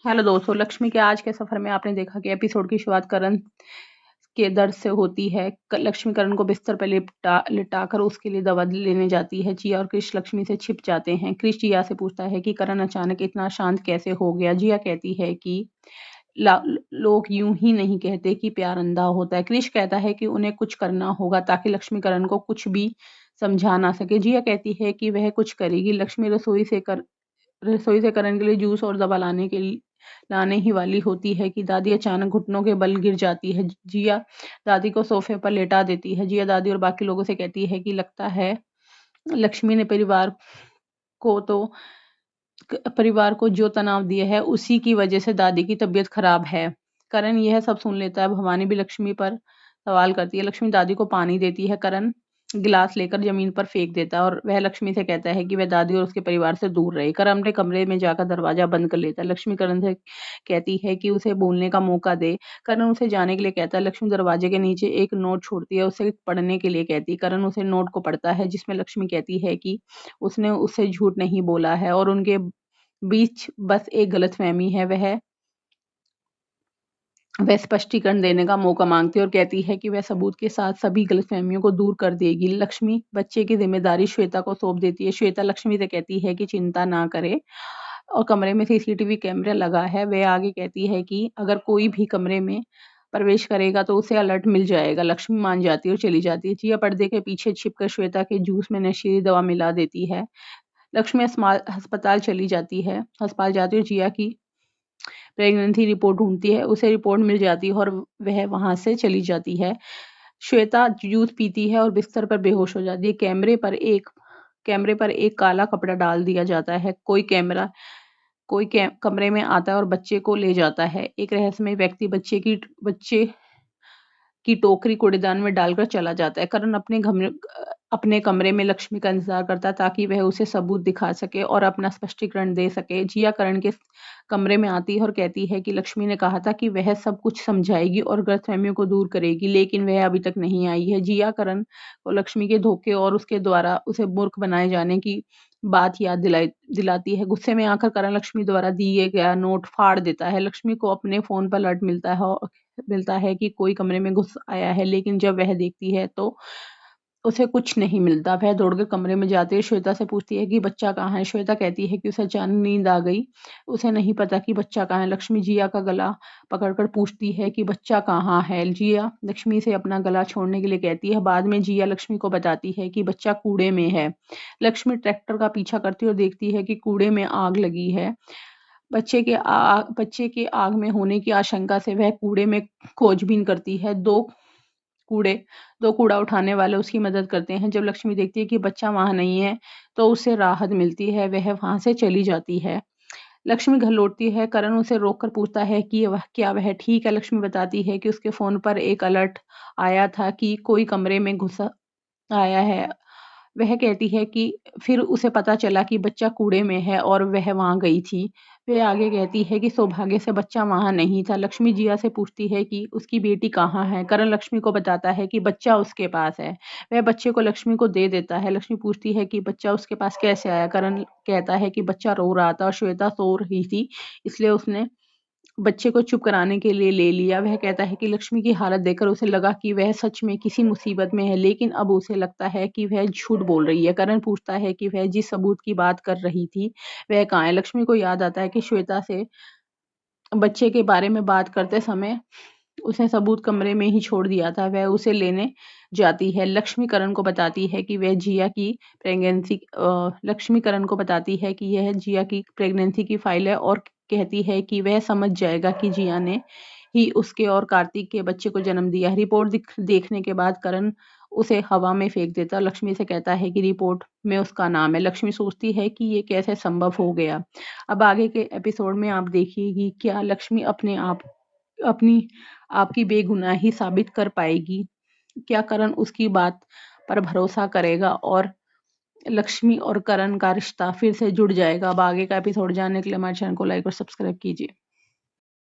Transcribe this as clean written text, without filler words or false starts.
Hello दोस्तों, लक्ष्मी के आज के सफर में आपने देखा कि एपिसोड की शुरुआत करण के दर्द से होती है। लक्ष्मी करण को बिस्तर पर लिटाकर उसके लिए दवा लेने जाती है। जिया और क्रिश लक्ष्मी से छिप जाते हैं। क्रिश जिया से पूछता है कि करण अचानक इतना शांत कैसे हो गया। जिया कहती है कि लोग यूं ही नहीं कहते कि प्यार अंधा होता है। क्रिश कहता है कि उन्हें कुछ करना होगा ताकि लक्ष्मी करण को कुछ भी समझा ना सके। जिया कहती है कि वह कुछ करेगी। लक्ष्मी रसोई से करण के लिए जूस और दवा लाने ही वाली होती है कि दादी अचानक घुटनों के बल गिर जाती है। जिया दादी को सोफे पर लेटा देती है। जिया दादी और बाकी लोगों से कहती है कि लगता है लक्ष्मी ने को तो परिवार को जो तनाव दिया है उसी की वजह से दादी की तबीयत खराब है। करण यह सब सुन लेता है। भवानी भी लक्ष्मी पर सवाल करती है। लक्ष्मी दादी को पानी देती है। करण गिलास लेकर जमीन पर फेंक देता है और वह लक्ष्मी से कहता है कि वह दादी और उसके परिवार से दूर रहे। करण अपने कमरे में जाकर दरवाजा बंद कर लेता है। लक्ष्मी करण से कहती है कि उसे बोलने का मौका दे। करण उसे जाने के लिए कहता है। लक्ष्मी दरवाजे के नीचे एक नोट छोड़ती है, उसे पढ़ने के लिए कहती है। करण उसे नोट को पढ़ता है जिसमें लक्ष्मी कहती है कि उसने उससे झूठ नहीं बोला है और उनके बीच बस एक गलतफहमी है। वह स्पष्टीकरण देने का मौका मांगती है और कहती है कि वह सबूत के साथ सभी गलतफहमियों को दूर कर देगी। लक्ष्मी बच्चे की जिम्मेदारी श्वेता को सौंप देती है। श्वेता लक्ष्मी से कहती है कि चिंता ना करे और कमरे में सीसीटीवी कैमरा लगा है। वह आगे कहती है कि अगर कोई भी कमरे में प्रवेश करेगा तो उसे अलर्ट मिल जाएगा। लक्ष्मी मान जाती है और चली जाती है। जिया पर्दे के पीछे छिपकर श्वेता के जूस में नशीली दवा मिला देती है। लक्ष्मी अस्पताल चली जाती है। अस्पताल जाती है, जिया की प्रेगनेंसी रिपोर्ट ढूंढती है। उसे रिपोर्ट मिल जाती है और वह वहां से चली जाती है। श्वेता जूस पीती है और बिस्तर पर बेहोश हो जाती है। कैमरे पर एक काला कपड़ा डाल दिया जाता है। कोई कमरे में आता है और बच्चे को ले जाता है। एक रहस्यमय व्यक्ति बच्चे की टोकरी कूड़ेदान में डालकर चला जाता है। करण अपने कमरे में लक्ष्मी का इंतजार करता है ताकि वह उसे सबूत दिखा सके और अपना स्पष्टीकरण दे सके। जिया करण के कमरे में आती है और कहती है कि लक्ष्मी ने कहा था कि वह सब कुछ समझाएगी और गलतफहमियों को दूर करेगी, लेकिन वह अभी तक नहीं आई है। जिया करण को लक्ष्मी के धोखे और उसके द्वारा उसे मूर्ख बनाए जाने की बात याद दिलाती है। गुस्से में आकर करण लक्ष्मी द्वारा दिए गया नोट फाड़ देता है। लक्ष्मी को अपने फोन पर अलर्ट मिलता है कि कोई कमरे में घुस आया है, लेकिन जब वह देखती है तो उसे कुछ नहीं मिलता। वह दौड़कर कमरे में जाती है। श्वेता से पूछती है कि बच्चा कहाँ है। श्वेता कहती है कि उसे अचानक नींद आ गई, उसे नहीं पता कि बच्चा कहाँ है। लक्ष्मी जिया का गला पकड़कर पूछती है कि बच्चा कहाँ है। जिया लक्ष्मी से अपना गला छोड़ने के लिए कहती है। बाद में जिया लक्ष्मी को बताती है कि बच्चा कूड़े में है। लक्ष्मी ट्रैक्टर का पीछा करती है और देखती है कि कूड़े में आग लगी है। बच्चे के आग में होने की आशंका से वह कूड़े में खोजबीन करती है। कूड़े दो कूड़ा उठाने वाले उसकी मदद करते हैं। जब लक्ष्मी देखती है कि बच्चा वहां नहीं है तो उसे राहत मिलती है। वह वहां से चली जाती है। लक्ष्मी घर लौटती है। करण उसे रोककर पूछता है कि क्या वह ठीक है। लक्ष्मी बताती है कि उसके फोन पर एक अलर्ट आया था कि कोई कमरे में घुस आया है। वह कहती है कि फिर उसे पता चला कि बच्चा कूड़े में है और वह वहां गई थी। वह आगे कहती है कि सौभाग्य से बच्चा वहां नहीं था। लक्ष्मी जिया से पूछती है कि उसकी बेटी कहाँ है। करण लक्ष्मी को बताता है कि बच्चा उसके पास है। वह बच्चे को लक्ष्मी को दे देता है। लक्ष्मी पूछती है कि बच्चा उसके पास कैसे आया। करण कहता है कि बच्चा रो रहा था और श्वेता सो रही थी, इसलिए उसने बच्चे को चुप कराने के लिए ले लिया। वह कहता है कि लक्ष्मी की हालत देखकर उसे लगा कि वह सच में किसी मुसीबत में है, लेकिन अब उसे लगता है कि वह झूठ बोल रही है। करण पूछता है कि वह जिस सबूत की बात कर रही थी वह कहाँ है। लक्ष्मी को याद आता है कि श्वेता से बच्चे के बारे में बात करते समय उसने सबूत कमरे में ही छोड़ दिया था। वह उसे लेने जाती है। लक्ष्मी करण को बताती है कि यह जिया की प्रेगनेंसी की फाइल है और कहती है कि वह समझ जाएगा कि जिया ने ही उसके और कार्तिक के बच्चे को जन्म दिया है। रिपोर्ट देखने के बाद करण उसे हवा में फेंक देता है। लक्ष्मी से कहता है कि रिपोर्ट में उसका नाम है। लक्ष्मी सोचती है कि ये कैसे संभव हो गया। अब आगे के एपिसोड में आप देखिए क्या लक्ष्मी अपनी आपकी बेगुनाही साबित कर पाएगी। क्या करण उसकी बात पर भरोसा करेगा और लक्ष्मी और करण का रिश्ता फिर से जुड़ जाएगा। अब आगे का एपिसोड जानने के लिए हमारे चैनल को लाइक और सब्सक्राइब कीजिए।